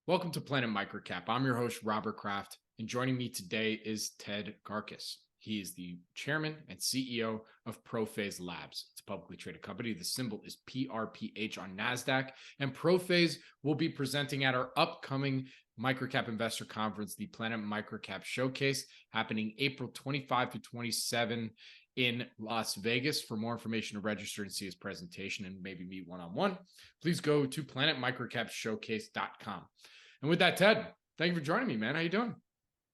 Welcome to Planet MicroCap. I'm your host, Robert Kraft, and joining me today is Ted Karkus. He is the chairman and CEO of ProPhase Labs. It's a publicly traded company. The symbol is PRPH on Nasdaq, and ProPhase will be presenting at our upcoming microcap investor conference, the Planet MicroCap Showcase, happening April 25 to 27 in Las Vegas. For more information to register and see his presentation and maybe meet one-on-one, please go to planetmicrocapshowcase.com. And with that, Ted, thank you for joining me, man. How you doing?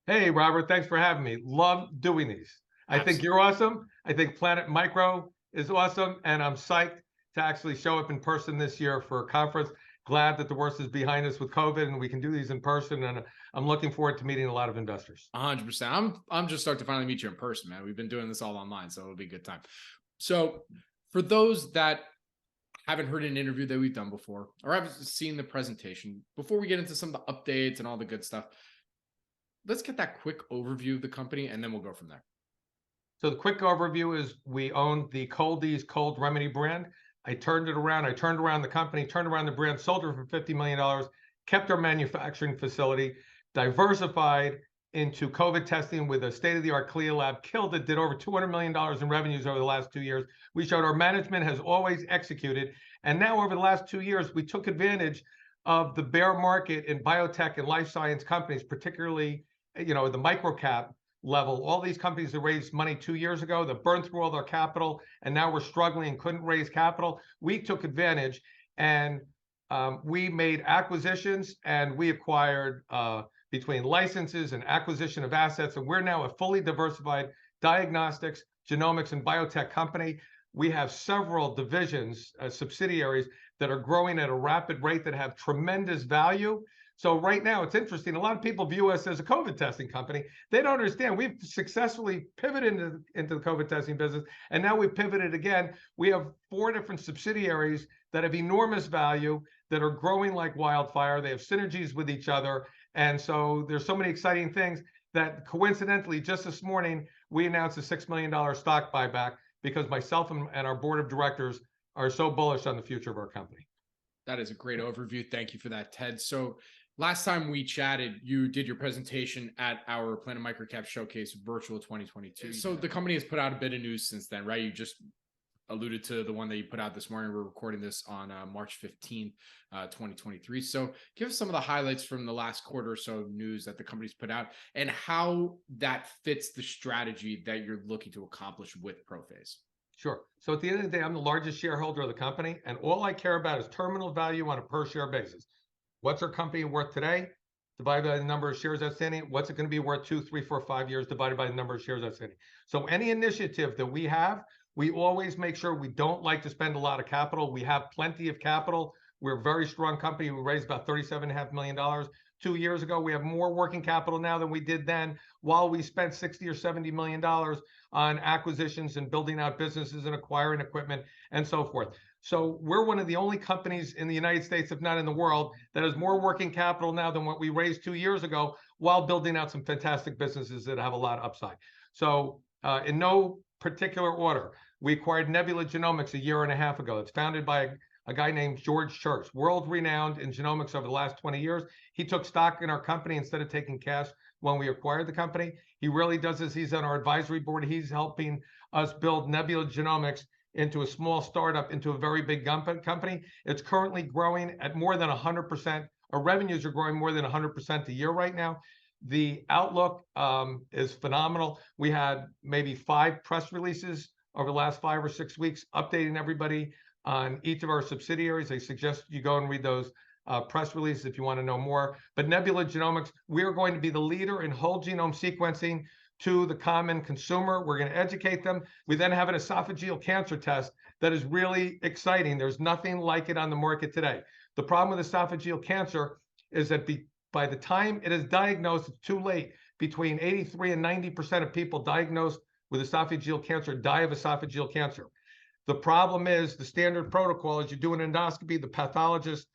Hey, Robert, thanks for having me. Love doing these. I think you're awesome. I think Planet Micro is awesome, and I'm psyched to actually show up in person this year for a conference. Glad that the worst is behind us with COVID and we can do these in person, and I'm looking forward to meeting a lot of investors. 100%. I'm just stoked to finally meet you in person, man. We've been doing this all online, so it'll be a good time. So for those that haven't heard an interview that we've done before, or haven't seen the presentation, before we get into some of the updates and all the good stuff, let's get that quick overview of the company, and then we'll go from there. So the quick overview is we own the Coldy's Cold Remedy brand. I turned it around. I turned around the company, turned around the brand, sold it for $50 million, kept our manufacturing facility, diversified into COVID testing with a state-of-the-art CLIA lab, killed it, did over $200 million in revenues over the last 2 years. We showed our management has always executed. And now over the last 2 years, we took advantage of the bear market in biotech and life science companies, particularly, the microcap level. All these companies that raised money 2 years ago, that burned through all their capital, and now we're struggling and couldn't raise capital. We took advantage, and we made acquisitions, and we acquired between licenses and acquisition of assets, and we're now a fully diversified diagnostics, genomics, and biotech company. We have several divisions, subsidiaries that are growing at a rapid rate that have tremendous value. So right now, it's interesting. A lot of people view us as a COVID testing company. They don't understand. We've successfully pivoted into the COVID testing business, and now we've pivoted again. We have 4 different subsidiaries that have enormous value, that are growing like wildfire. They have synergies with each other. And so there's so many exciting things that coincidentally, just this morning, we announced a $6 million stock buyback because myself and our board of directors are so bullish on the future of our company. That is a great overview. Thank you for that, Ted. So last time we chatted, you did your presentation at our Planet MicroCap Showcase Virtual 2022. So the company has put out a bit of news since then, right? You just alluded to the one that you put out this morning. We're recording this on March 15th, 2023. So give us some of the highlights from the last quarter or so news that the company's put out and how that fits the strategy that you're looking to accomplish with ProPhase. Sure. So at the end of the day, I'm the largest shareholder of the company, and all I care about is terminal value on a per share basis. What's our company worth today, divided by the number of shares outstanding? What's it going to be worth 2, 3, 4, 5 years, divided by the number of shares outstanding? So any initiative that we have, we always make sure we don't like to spend a lot of capital. We have plenty of capital. We're a very strong company. We raised about $37.5 million 2 years ago. We have more working capital now than we did then, while we spent $60 or $70 million on acquisitions and building out businesses and acquiring equipment and so forth. So we're one of the only companies in the United States, if not in the world, that has more working capital now than what we raised 2 years ago, while building out some fantastic businesses that have a lot of upside. So in no particular order, we acquired Nebula Genomics a year and a half ago. It's founded by a guy named George Church, world-renowned in genomics over the last 20 years. He took stock in our company instead of taking cash when we acquired the company. He really does this. He's on our advisory board. He's helping us build Nebula Genomics into a small startup, into a very big company. It's currently growing at more than 100%. Our revenues are growing more than 100% a year right now. The outlook is phenomenal. We had maybe 5 press releases over the last 5 or 6 weeks, updating everybody on each of our subsidiaries. I suggest you go and read those press releases if you want to know more. But Nebula Genomics, we are going to be the leader in whole genome sequencing to the common consumer. We're going to educate them. We then have an esophageal cancer test that is really exciting. There's nothing like it on the market today. The problem with esophageal cancer is that by the time it is diagnosed, it's too late. Between 83 and 90% of people diagnosed with esophageal cancer die of esophageal cancer. The problem is the standard protocol is you do an endoscopy, the pathologist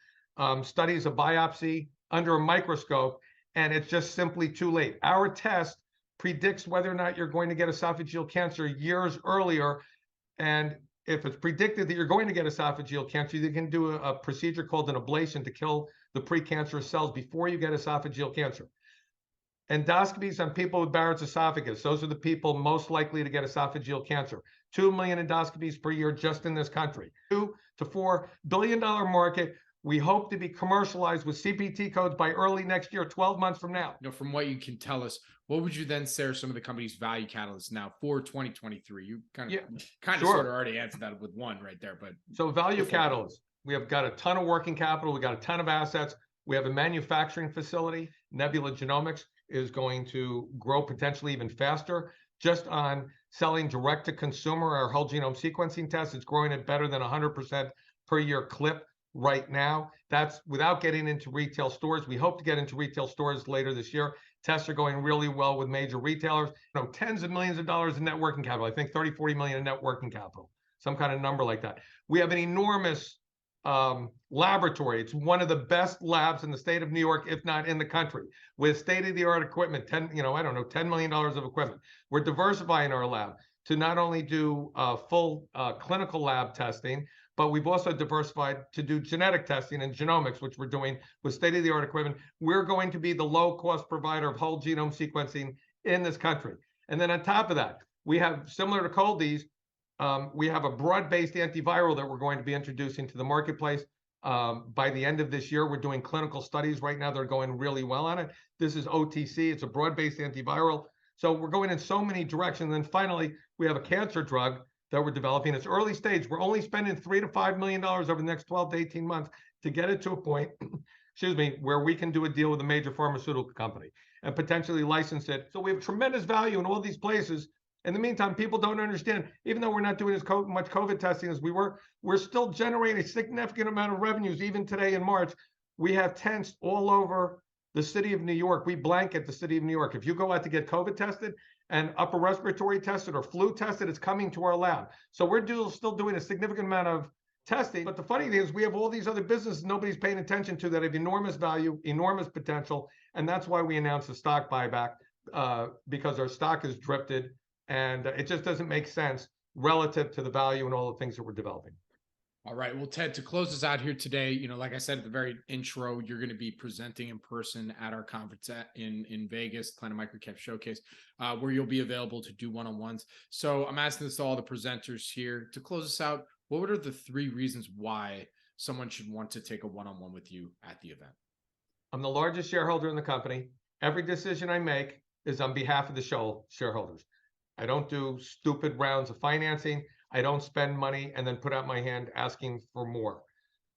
studies a biopsy under a microscope, and it's just simply too late. Our test predicts whether or not you're going to get esophageal cancer years earlier, and if it's predicted that you're going to get esophageal cancer, you can do a procedure called an ablation to kill the precancerous cells before you get esophageal cancer. Endoscopies on people with Barrett's esophagus, those are the people most likely to get esophageal cancer. 2 million endoscopies per year just in this country. $2 to $4 billion market. We hope to be commercialized with CPT codes by early next year, 12 months from now. From what you can tell us, what would you then say are some of the company's value catalysts now for 2023? You kind of sort of already answered that with one right there, but so value catalysts. We have got a ton of working capital. We got a ton of assets. We have a manufacturing facility. Nebula Genomics is going to grow potentially even faster. Just on selling direct to consumer, our whole genome sequencing test, it's growing at better than 100% per year clip right now. That's without getting into retail stores. We hope to get into retail stores later this year. Tests are going really well with major retailers. Tens of millions of dollars in net working capital. I think 30, 40 million in net working capital, some kind of number like that. We have an enormous laboratory. It's one of the best labs in the state of New York, if not in the country, with state-of-the-art equipment, $10 million of equipment. We're diversifying our lab to not only do full clinical lab testing, but we've also diversified to do genetic testing and genomics, which we're doing with state-of-the-art equipment. We're going to be the low-cost provider of whole genome sequencing in this country. And then on top of that, we have, similar to Cold-EEZE, we have a broad-based antiviral that we're going to be introducing to the marketplace by the end of this year. We're doing clinical studies right now. They're going really well on it. This is OTC. It's a broad-based antiviral. So we're going in so many directions. And then finally, we have a cancer drug that we're developing. It's early stage. We're only spending $3 to $5 million over the next 12 to 18 months to get it to a point, where we can do a deal with a major pharmaceutical company and potentially license it. So we have tremendous value in all these places. In the meantime, people don't understand, even though we're not doing as much COVID testing as we were, we're still generating a significant amount of revenues. Even today in March, we have tents all over the city of New York. We blanket the city of New York. If you go out to get COVID tested and upper respiratory tested or flu tested, it's coming to our lab. So we're still doing a significant amount of testing. But the funny thing is we have all these other businesses nobody's paying attention to that have enormous value, enormous potential. And that's why we announced a stock buyback, because our stock has drifted and it just doesn't make sense relative to the value and all the things that we're developing. All right. Well, Ted, to close us out here today, like I said at the very intro, you're going to be presenting in person at our conference in Vegas, Planet MicroCap Showcase, where you'll be available to do one-on-ones. So I'm asking this to all the presenters here. To close us out, what are the 3 reasons why someone should want to take a one-on-one with you at the event? I'm the largest shareholder in the company. Every decision I make is on behalf of the shareholders. I don't do stupid rounds of financing. I don't spend money and then put out my hand asking for more.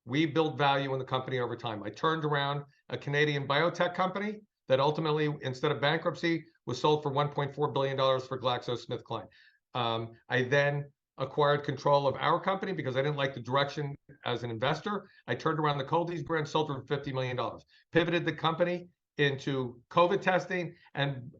We build value in the company over time. I turned around a Canadian biotech company that ultimately, instead of bankruptcy, was sold for $1.4 billion for GlaxoSmithKline. I then acquired control of our company because I didn't like the direction as an investor. I turned around the Cold-EEZE brand, sold for $50 million, pivoted the company into COVID testing and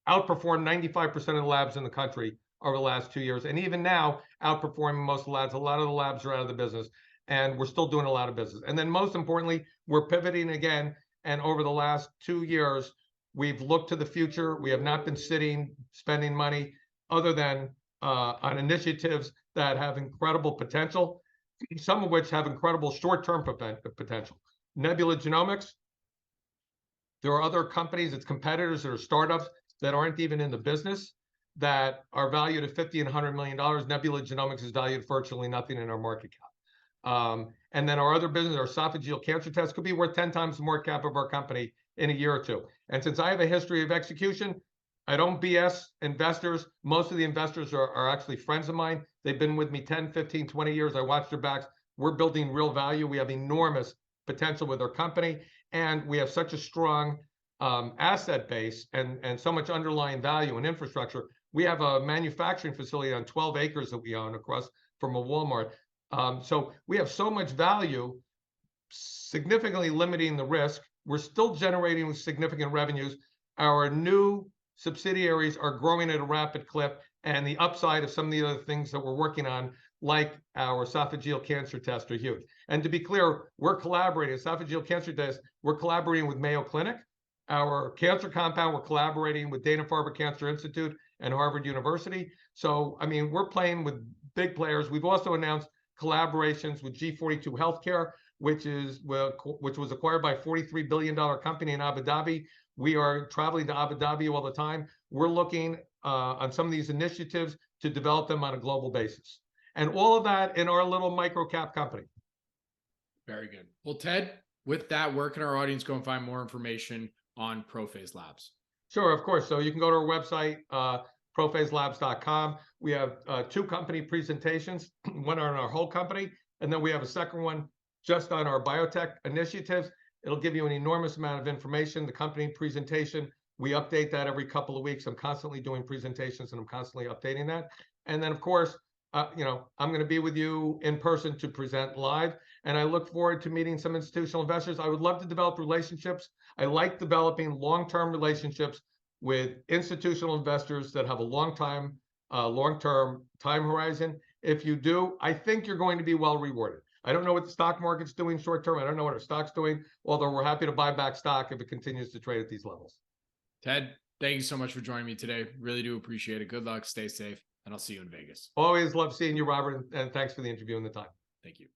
outperformed 95% of the labs in the country over the last 2 years. And even now, outperforming most of the labs. A lot of the labs are out of the business, and we're still doing a lot of business. And then most importantly, we're pivoting again. And over the last 2 years, we've looked to the future. We have not been sitting, spending money other than on initiatives that have incredible potential, some of which have incredible short-term potential. Nebula Genomics, there are other companies, its competitors that are startups that aren't even in the business that are valued at $50 and $100 million. Nebula Genomics is valued at virtually nothing in our market cap. And then our other business, our esophageal cancer test, could be worth 10 times the market cap of our company in a year or two. And since I have a history of execution, I don't BS investors. Most of the investors are actually friends of mine. They've been with me 10, 15, 20 years. I watch their backs. We're building real value. We have enormous potential with our company. And we have such a strong asset base and so much underlying value and infrastructure. We have a manufacturing facility on 12 acres that we own across from a Walmart. So we have so much value, significantly limiting the risk. We're still generating significant revenues. Our new subsidiaries are growing at a rapid clip, and the upside of some of the other things that we're working on, like our esophageal cancer test, are huge. And to be clear, we're collaborating, esophageal cancer test, we're collaborating with Mayo Clinic. Our cancer compound, we're collaborating with Dana-Farber Cancer Institute and Harvard University. So, I mean, we're playing with big players. We've also announced collaborations with G42 Healthcare, which was acquired by a $43 billion company in Abu Dhabi. We are traveling to Abu Dhabi all the time. We're looking on some of these initiatives to develop them on a global basis. And all of that in our little microcap company. Very good. Well, Ted, with that, where can our audience go and find more information on ProPhase Labs? Sure, of course. So you can go to our website, prophaselabs.com. We have 2 company presentations, one on our whole company, and then we have a second one just on our biotech initiatives. It'll give you an enormous amount of information. The company presentation, we update that every couple of weeks. I'm constantly doing presentations and I'm constantly updating that. And then, of course, I'm going to be with you in person to present live. And I look forward to meeting some institutional investors. I would love to develop relationships. I like developing long-term relationships with institutional investors that have a long-term time horizon. If you do, I think you're going to be well rewarded. I don't know what the stock market's doing short-term. I don't know what our stock's doing, although we're happy to buy back stock if it continues to trade at these levels. Ted, thank you so much for joining me today. Really do appreciate it. Good luck, stay safe, and I'll see you in Vegas. Always love seeing you, Robert, and thanks for the interview and the time. Thank you.